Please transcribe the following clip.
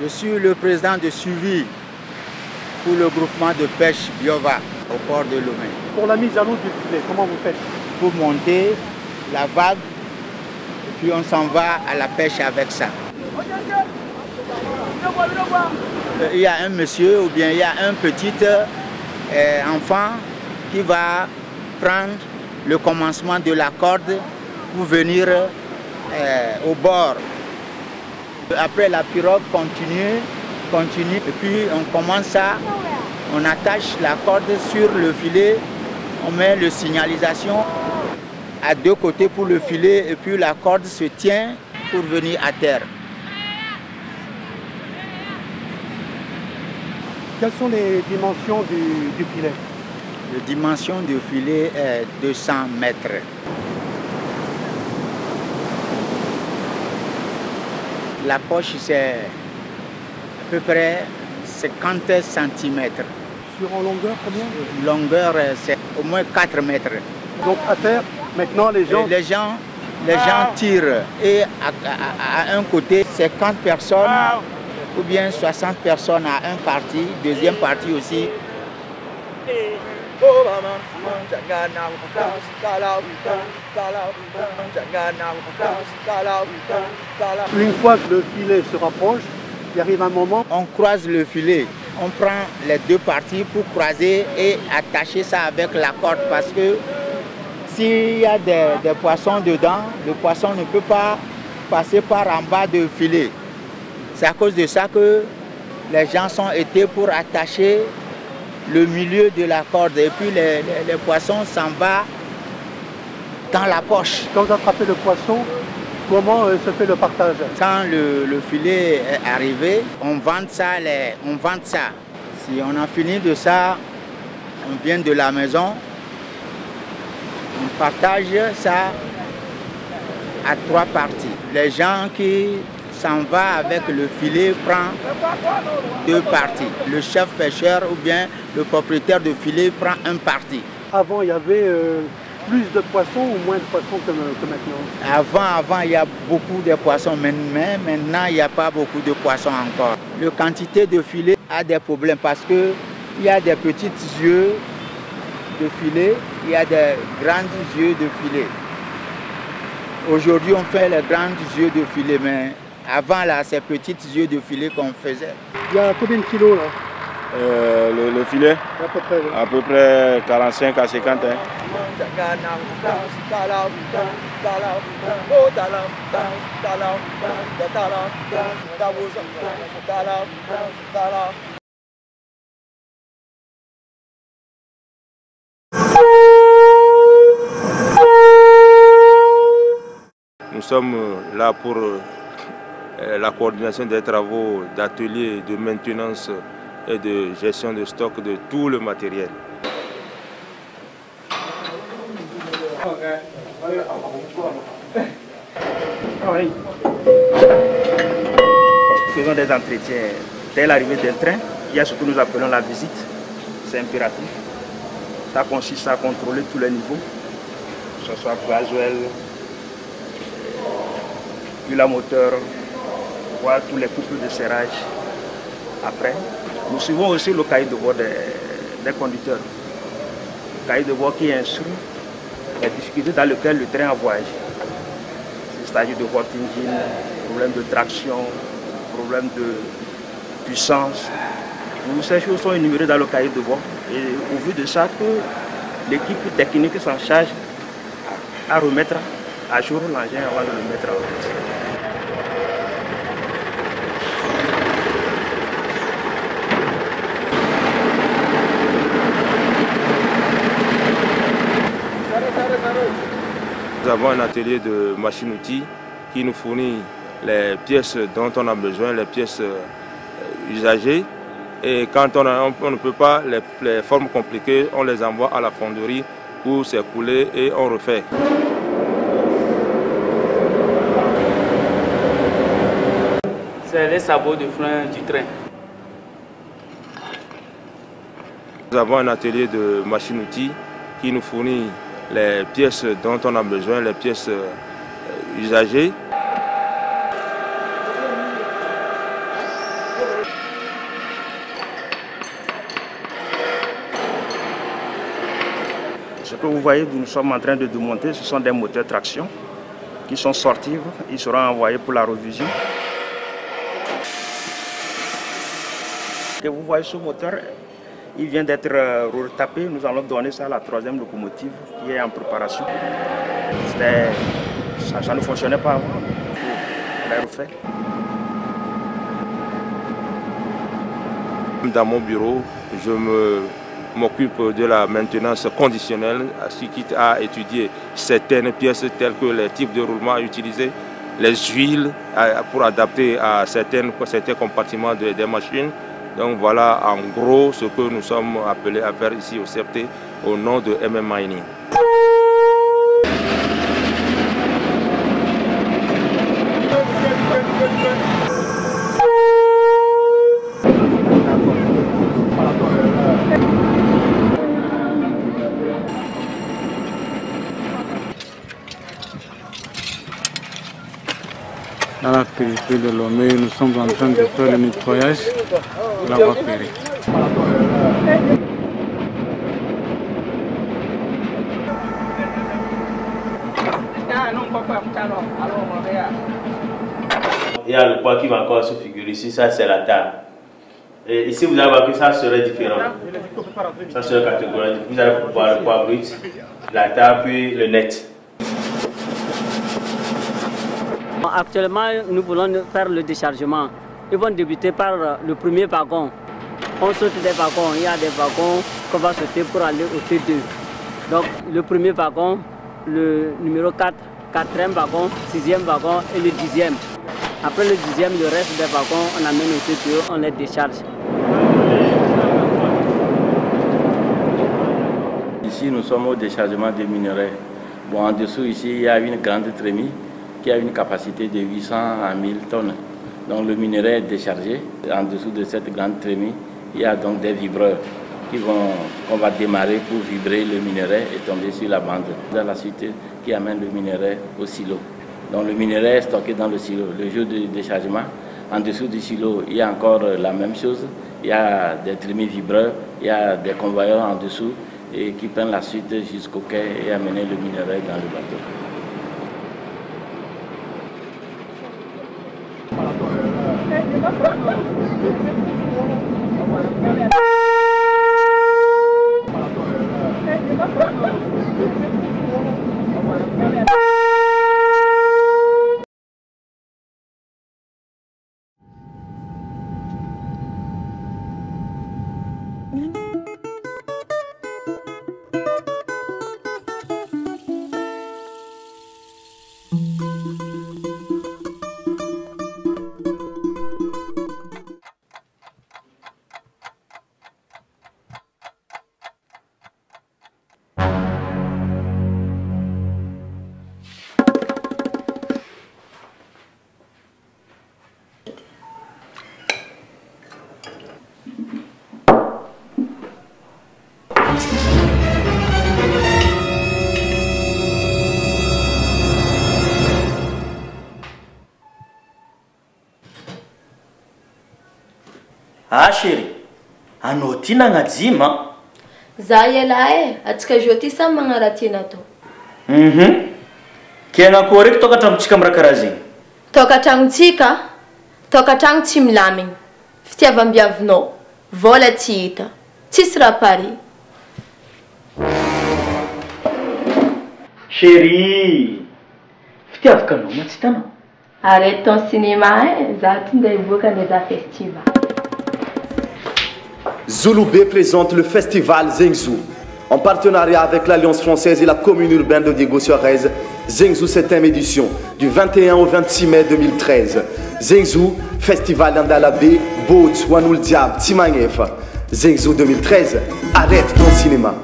Je suis le président de suivi pour le groupement de pêche Biova au port de Lomé. Pour la mise à l'eau du filet, comment vous faites? Pour monter la vague, et puis on s'en va à la pêche avec ça. Il y a un monsieur ou bien il y a un petit enfant qui va prendre le commencement de la corde pour venir au bord. Après la pirogue continue et puis on commence à, on attache la corde sur le filet, on met le signalisation à deux côtés pour le filet et puis la corde se tient pour venir à terre. Quelles sont les dimensions du filet? La dimension du filet est 200 mètres. La poche, c'est à peu près 50 cm. Sur en longueur, combien? Longueur, c'est au moins 4 mètres. Donc à terre, maintenant les gens tirent. Et à un côté, 50 personnes ou bien 60 personnes à un parti, deuxième partie aussi. Une fois que le filet se rapproche, il arrive un moment. On croise le filet, on prend les deux parties pour croiser et attacher ça avec la corde parce que s'il y a des poissons dedans, le poisson ne peut pas passer par en bas du filet. C'est à cause de ça que les gens sont été pour attacher le milieu de la corde et puis les poissons s'en vont dans la poche. Quand vous attrapez le poisson, comment se fait le partage? Quand le filet est arrivé, on vend ça. Si on a fini de ça, on vient de la maison, on partage ça à 3 parties. Les gens qui s'en vont avec le filet prend 2 parties. Le chef pêcheur ou bien le propriétaire de filet prend une partie. Avant, il y avait plus de poissons ou moins de poissons que maintenant? Avant, il y a beaucoup de poissons, mais maintenant, il n'y a pas beaucoup de poissons encore. La quantité de filets a des problèmes parce qu'il y a des petits yeux de filet, il y a des grands yeux de filet. Aujourd'hui, on fait les grands yeux de filet, mais avant, là, ces petits yeux de filet qu'on faisait. Il y a combien de kilos, là? Le filet, à peu près 45 à 50. Hein. Nous sommes là pour la coordination des travaux d'atelier de maintenance et de gestion de stock de tout le matériel. Faisons des entretiens dès l'arrivée d'un train. Il y a ce que nous appelons la visite. C'est impératif. Ça consiste à contrôler tous les niveaux, que ce soit gasoil, huile à moteur, voir tous les couples de serrage. Après, nous suivons aussi le cahier de bord des conducteurs. Le cahier de bord qui instruit les difficultés dans lesquelles le train a voyagé. C'est-à-dire de hot engine, problème de traction, problème de puissance. Toutes ces choses sont énumérées dans le cahier de bord. Et au vu de ça, que l'équipe technique s'en charge à remettre à jour l'engin avant de le mettre en route. Nous avons un atelier de machines-outils qui nous fournit les pièces dont on a besoin, les pièces usagées. Et quand on ne peut pas, les formes compliquées, on les envoie à la fonderie pour s'écouler et on refait. C'est les sabots de frein du train. Nous avons un atelier de machines-outils qui nous fournit les pièces dont on a besoin, les pièces usagées. que vous voyez, nous sommes en train de démonter, ce sont des moteurs traction qui sont sortis, ils seront envoyés pour la révision. Et vous voyez ce moteur, il vient d'être retapé, nous allons donner ça à la 3e locomotive qui est en préparation. Ça ne fonctionnait pas avant, on l'a refait. Dans mon bureau, je m'occupe de la maintenance conditionnelle, quitte à étudier certaines pièces telles que les types de roulement utilisés, les huiles pour adapter à certains compartiments des machines. Donc voilà en gros ce que nous sommes appelés à faire ici au CFT au nom de MM Mining. Dans la périphérie de Lomé, nous sommes en train de faire le nettoyage de la voie ferrée. Il y a le poids qui va encore se figurer ici, ça c'est la table. Et ici vous allez voir que ça serait différent. Ça serait catégorie. Vous allez voir le poids brut, la table puis le net. Actuellement, nous voulons faire le déchargement. Ils vont débuter par le premier wagon. On saute des wagons. Il y a des wagons qu'on va sauter pour aller au T2. Donc le premier wagon, le numéro 4, 4e wagon, 6e wagon et le 10e. Après le 10e, le reste des wagons, on amène au T2, on les décharge. Ici, nous sommes au déchargement des minerais. Bon, en dessous, ici, il y a une grande trémie qui a une capacité de 800 à 1000 tonnes. Donc le minerai est déchargé. En dessous de cette grande trémie, il y a donc des vibreurs qu'on va démarrer pour vibrer le minerai et tomber sur la bande. Dans la suite, qui amène le minerai au silo. Donc le minerai est stocké dans le silo. Le jour du déchargement, en dessous du silo, il y a encore la même chose. Il y a des trémies vibreurs, il y a des convoyeurs en dessous et qui prennent la suite jusqu'au quai et amener le minerai dans le bateau. Ah chérie, anao ty nagnajima? Za ela atsika jo ty samy magnaratina to. Ke anakory reky tokatranotsika amiraha karaha zegny? Tokatrano tsy milamigny. Fitiavam-biavinao, vola tsy hita. Tsisy raha pare. Chérie, fitiavaka anao ma tsy hitanao? Arrête ton cinéma, za tonga hiboaka neza festival. Zulu B présente le festival Zengzou. En partenariat avec l'Alliance française et la commune urbaine de Diego Suarez, Zengzou 7e édition, du 21 au 26 mai 2013. Zengzou, festival Andala B, Bout, Wanoul Diab, Timangefa. Zengzou 2013, arrête ton cinéma.